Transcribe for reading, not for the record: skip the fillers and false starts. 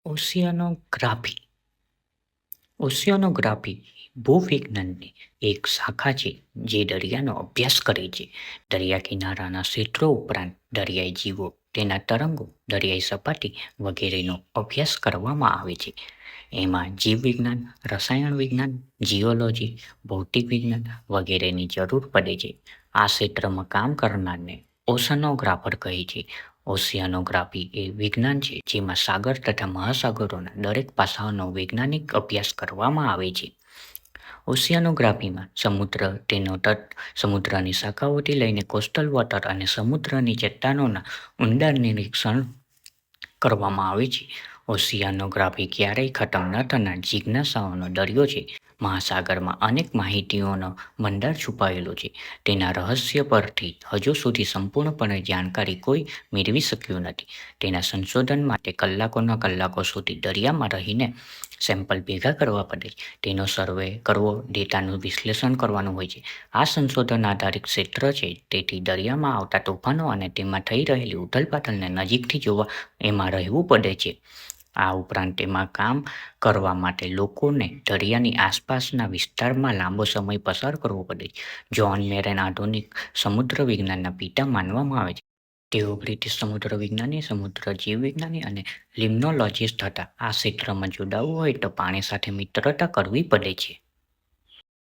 ઓશિયાનોગ્રાફી ઓશિયાનોગ્રાફી ભૂવિજ્ઞાનની એક શાખા છે જે દરિયાનો અભ્યાસ કરે છે. દરિયા કિનારાના ક્ષેત્રો ઉપરાંત દરિયાઈ જીવો, તેના તરંગો, દરિયાઈ સપાટી વગેરેનો અભ્યાસ કરવામાં આવે છે. એમાં જીવવિજ્ઞાન, રસાયણ વિજ્ઞાન, જીઓલોજી, ભૌતિક વિજ્ઞાન વગેરેની જરૂર પડે છે. આ ક્ષેત્રમાં કામ કરનારને ઓશનોગ્રાફર કહે છે. ઓશિયાનોગ્રાફી એ વિજ્ઞાન છે જેમાં સાગર તથા મહાસાગરોના દરેક પાસાઓનો વૈજ્ઞાનિક અભ્યાસ કરવામાં આવે છે. ઓશિયાનોગ્રાફીમાં સમુદ્ર, તેનો તટ, સમુદ્રની શાખાઓથી લઈને કોસ્ટલ વોટર અને સમુદ્રની ચટ્ટાનોના ઊંડા નિરીક્ષણ કરવામાં આવે છે. ઓશિયાનોગ્રાફી ક્યારેય ખતમ ન થનાર જિજ્ઞાસાઓનો દરિયો છે. મહાસાગરમાં અનેક માહિતીઓનો ભંડાર છુપાયેલો છે. તેના રહસ્ય પરથી હજુ સુધી સંપૂર્ણપણે જાણકારી કોઈ મેળવી શક્યું નથી. તેના સંશોધન માટે કલાકોના કલાકો સુધી દરિયામાં રહીને સેમ્પલ ભેગા કરવા પડે છે. તેનો સર્વે કરવો, ડેટાનું વિશ્લેષણ કરવાનું હોય છે. આ સંશોધન આધારિત ક્ષેત્ર છે, તેથી દરિયામાં આવતા તોફાનો અને તેમાં થઈ રહેલી ઉથલપાથલને નજીકથી જોવા એમાં રહેવું પડે છે. આ ઉપરાંત તેમાં કામ કરવા માટે લોકોને દરિયાની આસપાસના વિસ્તારમાં લાંબો સમય પસાર કરવો પડે છે. જ્હોન મેરેન આધુનિક સમુદ્ર વિજ્ઞાનના પિતા માનવામાં આવે છે. તેઓ બ્રિટિશ સમુદ્ર વિજ્ઞાની, સમુદ્ર જીવવિજ્ઞાની અને લિમ્નોલોજિસ્ટ હતા. આ ક્ષેત્રમાં જોડાવું હોય તો પાણી સાથે મિત્રતા કરવી પડે છે.